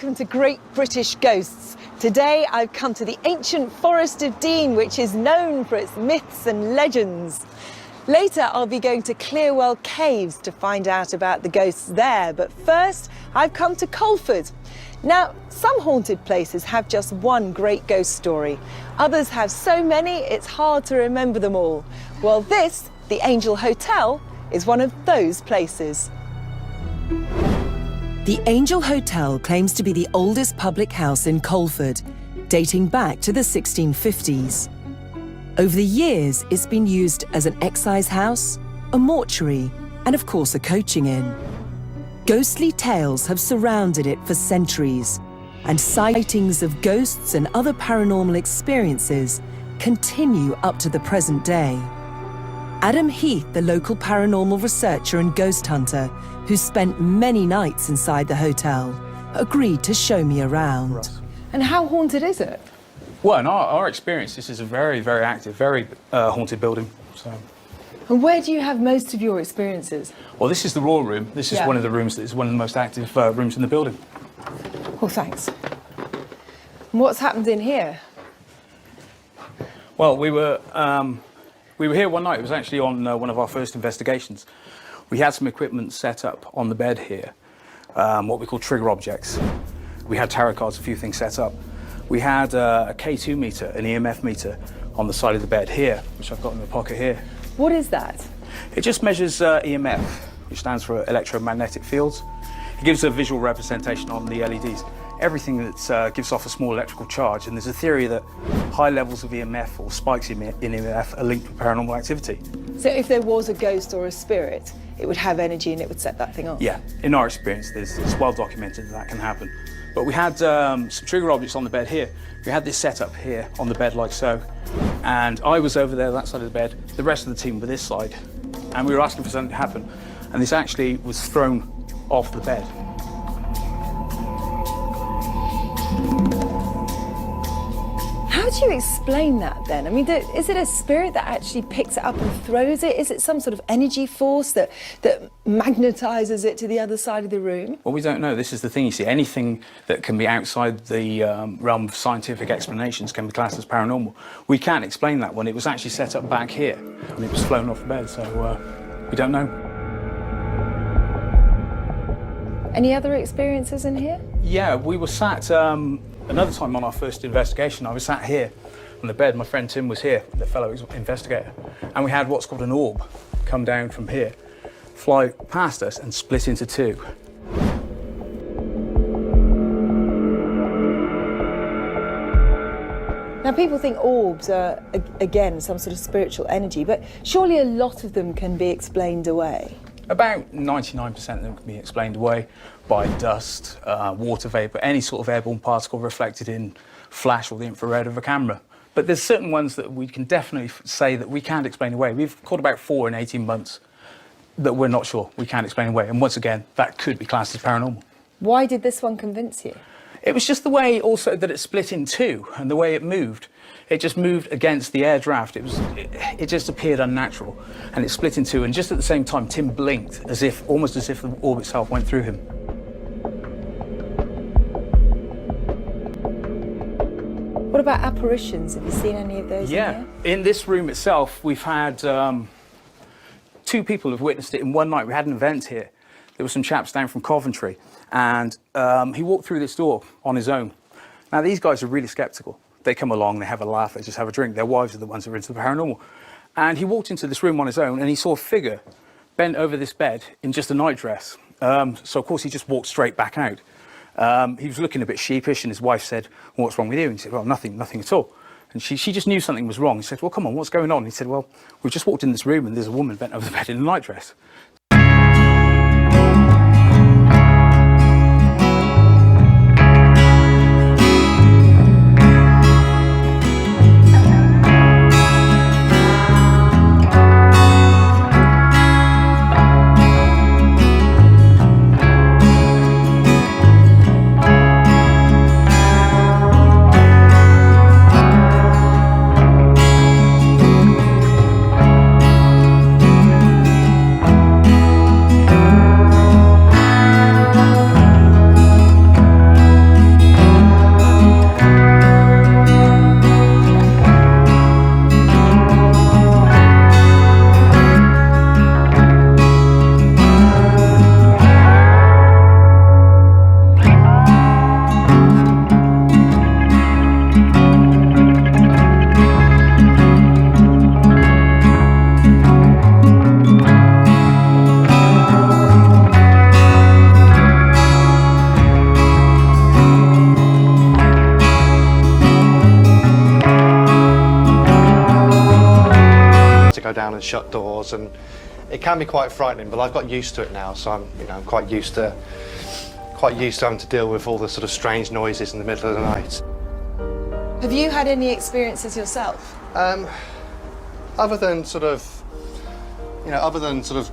welcome to Great British Ghosts. Today I've come to the ancient Forest of Dean, which is known for its myths and legends. Later I'll be going to Clearwell Caves to find out about the ghosts there, but first I've come to Colford. Now, some haunted places have just one great ghost story. Others have so many it's hard to remember them all. Well, this, the Angel Hotel, is one of those places. The Angel Hotel claims to be the oldest public house in Colford, dating back to the 1650s. Over the years, it's been used as an excise house, a mortuary, and of course a coaching inn. Ghostly tales have surrounded it for centuries, and sightings of ghosts and other paranormal experiences continue up to the present day. Adam Heath, the local paranormal researcher and ghost hunter, who spent many nights inside the hotel, agreed to show me around. And how haunted is it? Well, in our experience, this is a very, very active, very haunted building. So. And where do you have most of your experiences? Well, this is the Raw Room. This is one of the rooms that is one of the most active rooms in the building. Oh, thanks. And what's happened in here? Well, we were here one night. It was actually on one of our first investigations. We had some equipment set up on the bed here, what we call trigger objects. We had tarot cards, a few things set up. We had a K2 meter, an EMF meter, on the side of the bed here, which I've got in my pocket here. What is that? It just measures EMF, which stands for electromagnetic fields. It gives a visual representation on the LEDs. Everything that gives off a small electrical charge, and there's a theory that high levels of EMF or spikes in EMF are linked with paranormal activity. So if there was a ghost or a spirit, it would have energy and it would set that thing off? Yeah, in our experience, it's well documented that can happen. But we had some trigger objects on the bed here. We had this set up here on the bed like so, and I was over there, that side of the bed, the rest of the team were this side, and we were asking for something to happen, and this actually was thrown off the bed. How do you explain that then? I mean, is it a spirit that actually picks it up and throws it? Is it some sort of energy force that magnetizes it to the other side of the room? Well, we don't know. This is the thing, you see. Anything that can be outside the realm of scientific explanations can be classed as paranormal. We can't explain that one. It was actually set up back here, and it was flown off the bed, so we don't know. Any other experiences in here? Yeah, we were sat... Another time on our first investigation, I was sat here on the bed. My friend Tim was here, the fellow investigator, and we had what's called an orb come down from here, fly past us and split into two. Now, people think orbs are, again, some sort of spiritual energy, but surely a lot of them can be explained away. About 99% of them can be explained away by dust, water vapour, any sort of airborne particle reflected in flash or the infrared of a camera. But there's certain ones that we can definitely say that we can't explain away. We've caught about 4 in 18 months that we're not sure we can't explain away. And once again, that could be classed as paranormal. Why did this one convince you? It was just the way also that it split in two and the way it moved. It just moved against the air draft. It just appeared unnatural, and it split in two. And just at the same time, Tim blinked, almost as if the orb itself went through him. What about apparitions? Have you seen any of those? Yeah, in this room itself, we've had 2 people who've witnessed it in one night. We had an event here. There were some chaps down from Coventry, and he walked through this door on his own. Now, these guys are really sceptical. They come along, they have a laugh, they just have a drink. Their wives are the ones who are into the paranormal. And he walked into this room on his own, and he saw a figure bent over this bed in just a nightdress. So, of course, he just walked straight back out. He was looking a bit sheepish, and his wife said, well, what's wrong with you? And he said, well, nothing at all. And she just knew something was wrong. He said, well, come on, what's going on? And he said, well, we've just walked in this room, and there's a woman bent over the bed in a nightdress. and shut doors, and it can be quite frightening, but I've got used to it now, so I'm quite used to having to deal with all the sort of strange noises in the middle of the night. Have you had any experiences yourself? Other than sort of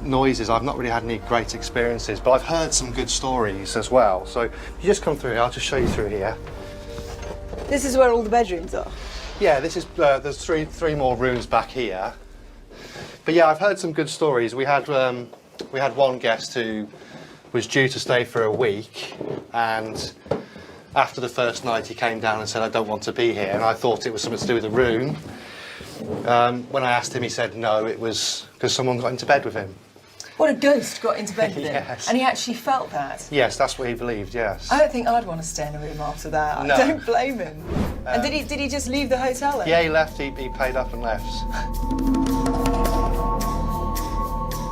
noises, I've not really had any great experiences, but I've heard some good stories as well. So if you just come through here, I'll just show you through here. This is where all the bedrooms are? Yeah, this is, there's three more rooms back here. But yeah, I've heard some good stories. We had one guest who was due to stay for a week, and after the first night he came down and said, I don't want to be here, and I thought it was something to do with the room. When I asked him, he said no, it was because someone got into bed with him. What, a ghost got into bed with him? Yes. And he actually felt that? Yes, that's what he believed, yes. I don't think I'd want to stay in a room after that. No. I don't blame him. And did he just leave the hotel then? Yeah, he left, he paid up and left.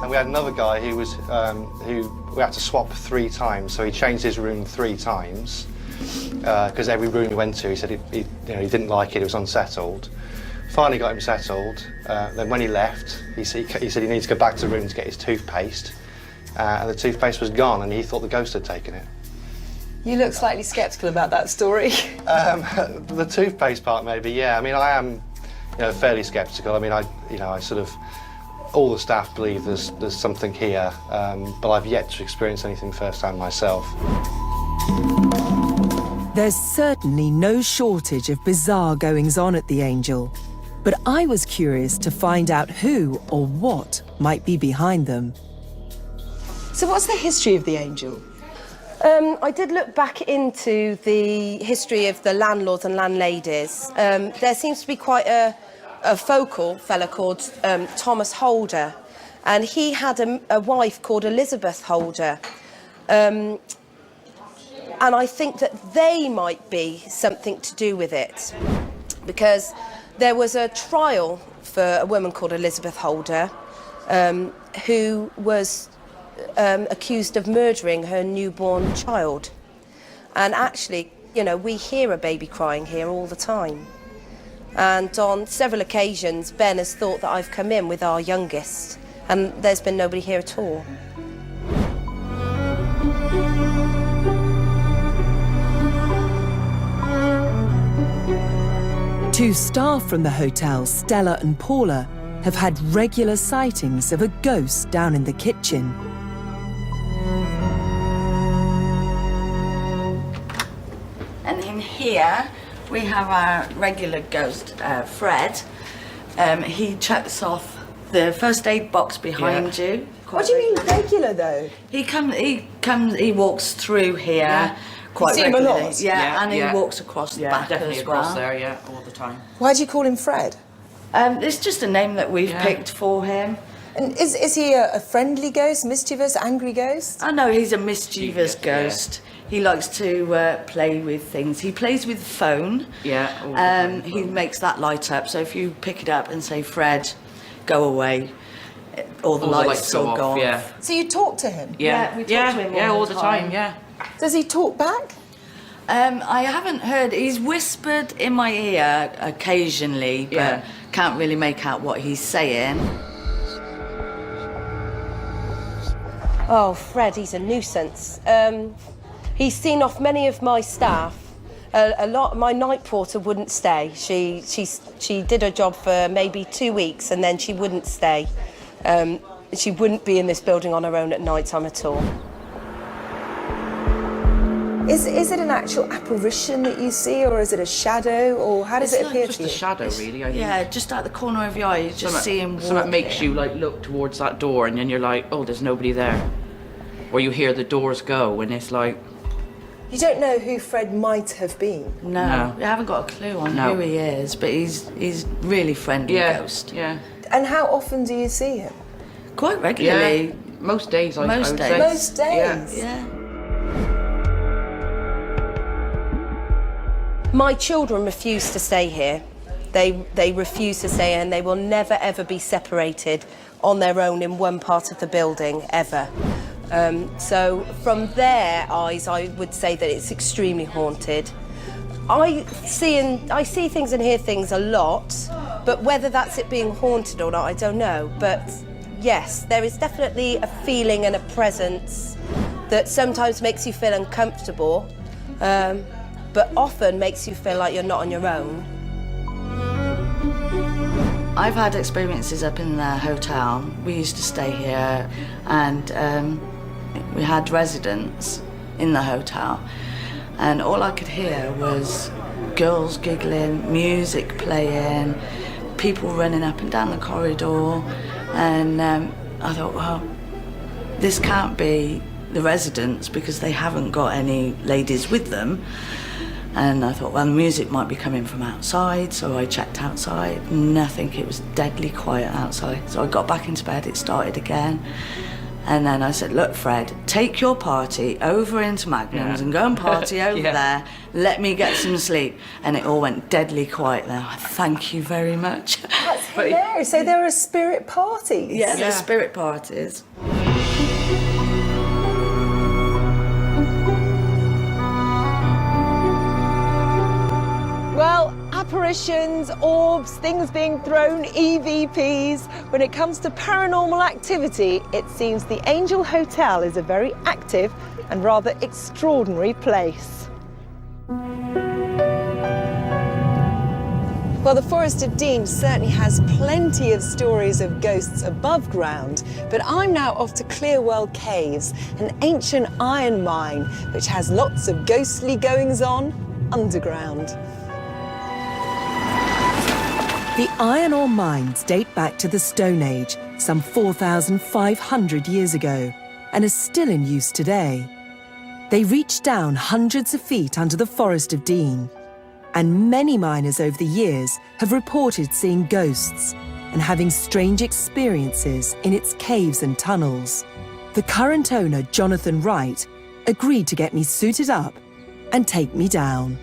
And we had another guy who we had to swap 3 times, so he changed his room 3 times, because every room he went to, he said he didn't like it, it was unsettled. Finally got him settled, then when he left, he said he needed to go back to the room to get his toothpaste, and the toothpaste was gone, and he thought the ghost had taken it. You look slightly sceptical about that story. The toothpaste part, maybe, yeah. I mean, I am, fairly sceptical. I mean, I sort of, all the staff believe there's something here, but I've yet to experience anything firsthand myself. There's certainly no shortage of bizarre goings-on at the Angel, but I was curious to find out who or what might be behind them. So what's the history of the Angel? I did look back into the history of the landlords and landladies. There seems to be quite a focal fella called Thomas Holder, and he had a wife called Elizabeth Holder. And I think that they might be something to do with it, because there was a trial for a woman called Elizabeth Holder, who was accused of murdering her newborn child. And actually, we hear a baby crying here all the time. And on several occasions, Ben has thought that I've come in with our youngest, and there's been nobody here at all. Two staff from the hotel, Stella and Paula, have had regular sightings of a ghost down in the kitchen. And in here, we have our regular ghost, Fred. He checks off the first aid box behind you. What do you mean regular, though? He walks through here quite You see him a regularly. lot? Yeah, and he walks across the back definitely as across well. there, yeah, all the time. Why do you call him Fred? It's just a name that we've picked for him. And is he a friendly ghost, mischievous, angry ghost? I know he's a mischievous ghost. He likes to play with things. He plays with the phone. Yeah, all the time. He makes that light up. So if you pick it up and say, Fred, go away, all the lights will go off. Yeah. So you talk to him? Yeah, we talk to him all the time, yeah. Does he talk back? I haven't heard. He's whispered in my ear occasionally, but can't really make out what he's saying. Oh, Fred, he's a nuisance. He's seen off many of my staff. A lot. My night porter wouldn't stay. She did her job for maybe 2 weeks, and then she wouldn't stay. She wouldn't be in this building on her own at night time at all. Is it an actual apparition that you see, or is it a shadow, or how does it appear Just to a you? shadow, really, I think. Yeah, just out the corner of your eye, you just see him walk. Something makes you, look towards that door, and then you're like, oh, there's nobody there. Or you hear the doors go, and it's like... You don't know who Fred might have been? No, we haven't got a clue on who he is, but he's really friendly ghost. Yeah. And how often do you see him? Quite regularly. Yeah. Most days, I Most would days. say. Most days? Yeah. My children refuse to stay here. They refuse to stay here, and they will never ever be separated on their own in one part of the building, ever. So from their eyes, I would say that it's extremely haunted. I see things and hear things a lot, But whether that's it being haunted or not, I don't know. But yes, there is definitely a feeling and a presence that sometimes makes you feel uncomfortable, but often makes you feel like you're not on your own. I've had experiences up in the hotel. We used to stay here, and we had residents in the hotel, and all I could hear was girls giggling, music playing, people running up and down the corridor, and I thought, well, this can't be the residents because they haven't got any ladies with them. And I thought, well, the music might be coming from outside, so I checked outside. Nothing, it was deadly quiet outside. So I got back into bed, it started again. And then I said, look, Fred, take your party over into Magnum's and go and party over there. Let me get some sleep. And it all went deadly quiet there. Thank you very much. That's hilarious. So there are spirit parties? Yeah, there's spirit parties. Well, apparitions, orbs, things being thrown, EVPs. When it comes to paranormal activity, it seems the Angel Hotel is a very active and rather extraordinary place. Well, the Forest of Dean certainly has plenty of stories of ghosts above ground, but I'm now off to Clearwell Caves, an ancient iron mine which has lots of ghostly goings-on underground. The iron ore mines date back to the Stone Age, some 4,500 years ago, and are still in use today. They reach down hundreds of feet under the Forest of Dean, and many miners over the years have reported seeing ghosts and having strange experiences in its caves and tunnels. The current owner, Jonathan Wright, agreed to get me suited up and take me down.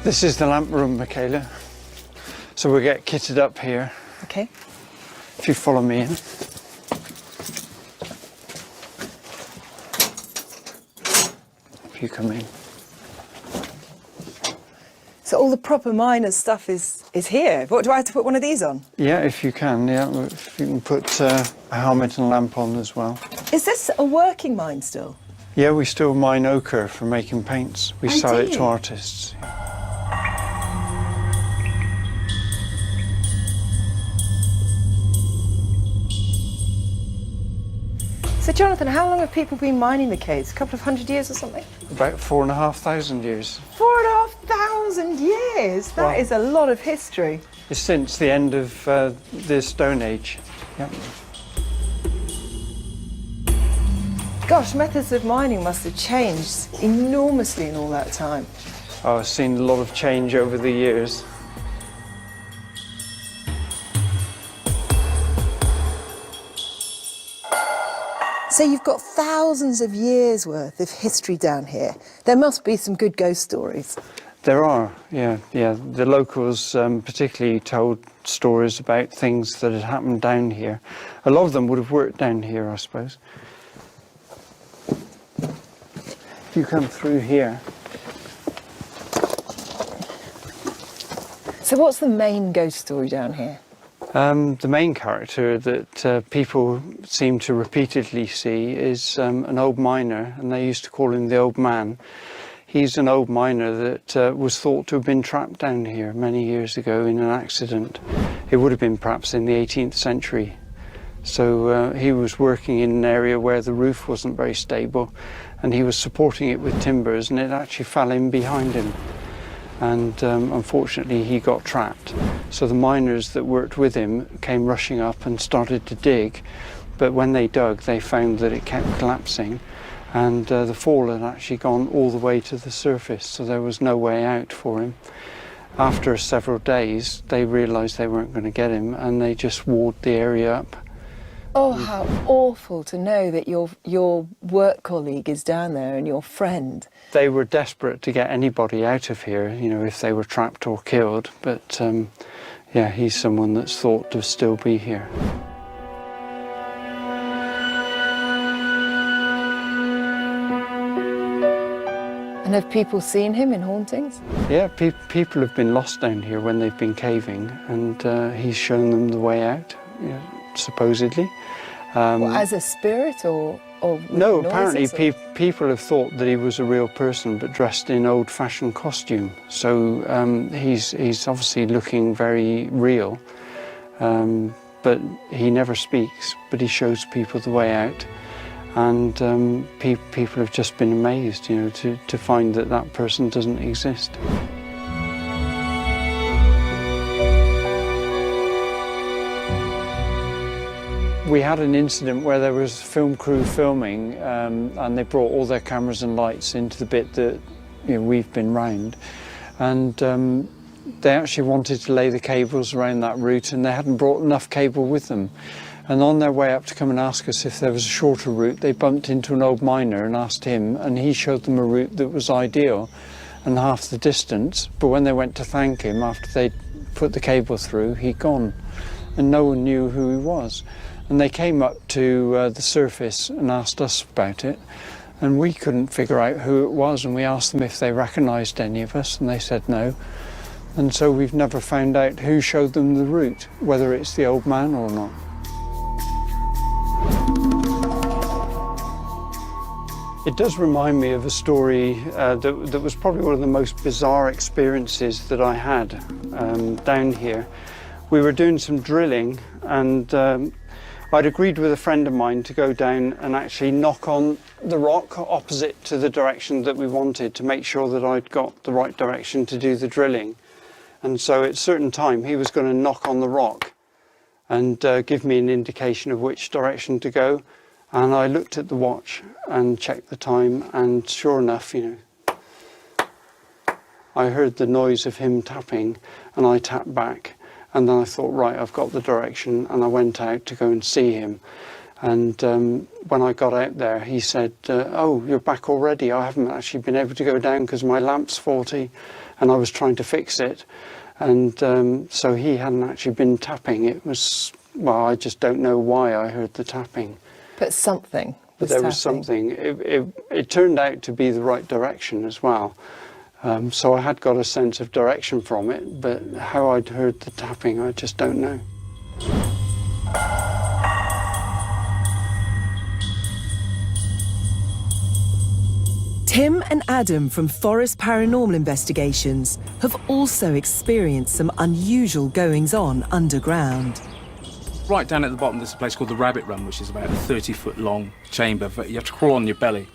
This is the lamp room, Michaela. So we'll get kitted up here. Okay. If you follow me in. If you come in. So all the proper miners' stuff is here. What, do I have to put one of these on? Yeah, if you can, yeah. If you can put a helmet and lamp on as well. Is this a working mine still? Yeah, we still mine ochre for making paints. We sell it to artists. So Jonathan, how long have people been mining the caves? A couple of hundred years or something? About 4,500 years. 4,500 years? That is a lot of history. It's since the end of the Stone Age. Yep. Gosh, methods of mining must have changed enormously in all that time. Oh, I've seen a lot of change over the years. So you've got thousands of years worth of history down here. There must be some good ghost stories. There are, yeah. The locals particularly told stories about things that had happened down here. A lot of them would have worked down here, I suppose. If you come through here. So what's the main ghost story down here? The main character that people seem to repeatedly see is an old miner, and they used to call him the Old Man. He's an old miner that was thought to have been trapped down here many years ago in an accident. It would have been perhaps in the 18th century. So he was working in an area where the roof wasn't very stable, and he was supporting it with timbers, and it actually fell in behind him. And unfortunately he got trapped. So the miners that worked with him came rushing up and started to dig, but when they dug they found that it kept collapsing, and the fall had actually gone all the way to the surface, so there was no way out for him. After several days they realised they weren't going to get him, and they just walled the area up. Oh, how awful to know that your work colleague is down there and your friend. They were desperate to get anybody out of here, you know, if they were trapped or killed, but yeah, he's someone that's thought to still be here. And have people seen him in hauntings? Yeah, people have been lost down here when they've been caving, and he's shown them the way out, you know, supposedly. Well, as a spirit or with no, noises, apparently or? people have thought that he was a real person, but dressed in old-fashioned costume. So he's obviously looking very real, but he never speaks, but he shows people the way out. And people have just been amazed, you know, to find that that person doesn't exist. We had an incident where there was a film crew filming, and they brought all their cameras and lights into the bit that, you know, we've been round, and they actually wanted to lay the cables around that route, and they hadn't brought enough cable with them. And on their way up to come and ask us if there was a shorter route, they bumped into an old miner and asked him, and he showed them a route that was ideal and half the distance. But when they went to thank him after they'd put the cable through, he'd gone, and no one knew who he was. And they came up to the surface and asked us about it, and we couldn't figure out who it was, and we asked them if they recognised any of us, and they said no. And so we've never found out who showed them the route, whether it's the old man or not. It does remind me of a story that was probably one of the most bizarre experiences that I had down here. We were doing some drilling, and I'd agreed with a friend of mine to go down and actually knock on the rock opposite to the direction that we wanted to make sure that I'd got the right direction to do the drilling. And so at a certain time he was going to knock on the rock and give me an indication of which direction to go. And I looked at the watch and checked the time, and sure enough, you know, I heard the noise of him tapping, and I tapped back. And then I thought, right, I've got the direction, and I went out to go and see him. And when I got out there, he said, oh, you're back already. I haven't actually been able to go down because my lamp's faulty, and I was trying to fix it. And so he hadn't actually been tapping. It was, well, I just don't know why I heard the tapping. But something But there was something. It turned out to be the right direction as well. So I had got a sense of direction from it, but how I'd heard the tapping, I just don't know. Tim and Adam from Forest Paranormal Investigations have also experienced some unusual goings-on underground. Right down at the bottom, there's a place called the Rabbit Run, which is about a 30-foot long chamber. But you have to crawl on your belly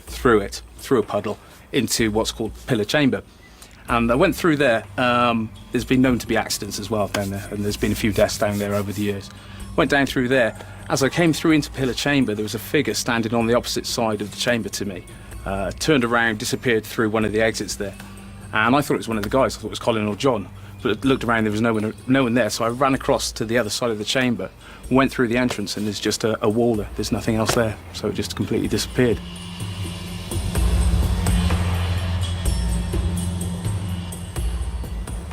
through it, through a puddle, into what's called Pillar Chamber. And I went through there. There's been known to be accidents as well down there, and there's been a few deaths down there over the years. Went down through there. As I came through into Pillar Chamber, there was a figure standing on the opposite side of the chamber to me. Turned around, disappeared through one of the exits there. And I thought it was one of the guys. I thought it was Colin or John. But I looked around, there was no one there, so I ran across to the other side of the chamber, went through the entrance, and there's just a wall there. There's nothing else there, so it just completely disappeared.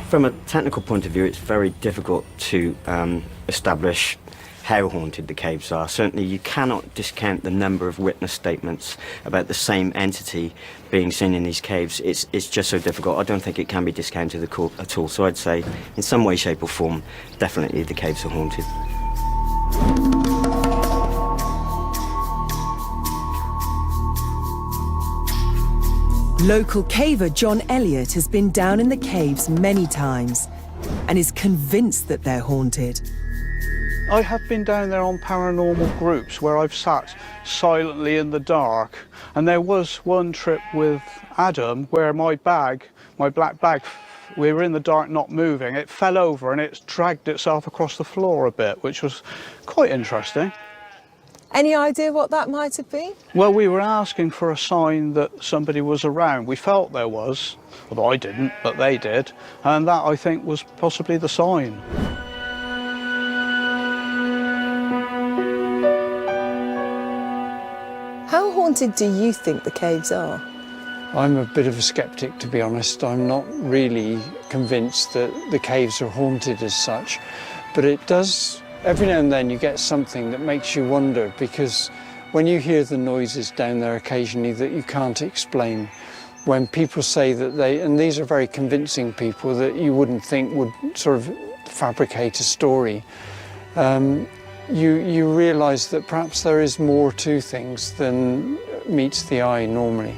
From a technical point of view, it's very difficult to establish how haunted the caves are. Certainly you cannot discount the number of witness statements about the same entity being seen in these caves. It's just so difficult. I don't think it can be discounted at all. So I'd say in some way, shape or form, definitely the caves are haunted. Local caver John Elliott has been down in the caves many times and is convinced that they're haunted. I have been down there on paranormal groups where I've sat silently in the dark, and there was one trip with Adam where my black bag, we were in the dark not moving, it fell over and it dragged itself across the floor a bit, which was quite interesting. Any idea what that might have been? Well, we were asking for a sign that somebody was around. We felt there was, although I didn't, but they did, and that I think was possibly the sign. How haunted do you think the caves are? I'm a bit of a skeptic, to be honest. I'm not really convinced that the caves are haunted as such, but it does, every now and then you get something that makes you wonder, because when you hear the noises down there occasionally that you can't explain, when people say that they, and these are very convincing people that you wouldn't think would sort of fabricate a story, you realise that perhaps there is more to things than meets the eye normally.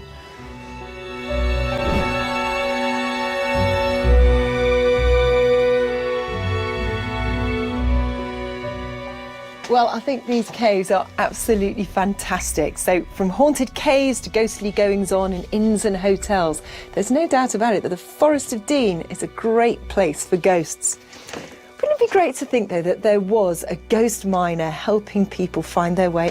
Well, I think these caves are absolutely fantastic. So from haunted caves to ghostly goings-on in inns and hotels, there's no doubt about it that the Forest of Dean is a great place for ghosts. Wouldn't it be great to think, though, that there was a ghost miner helping people find their way?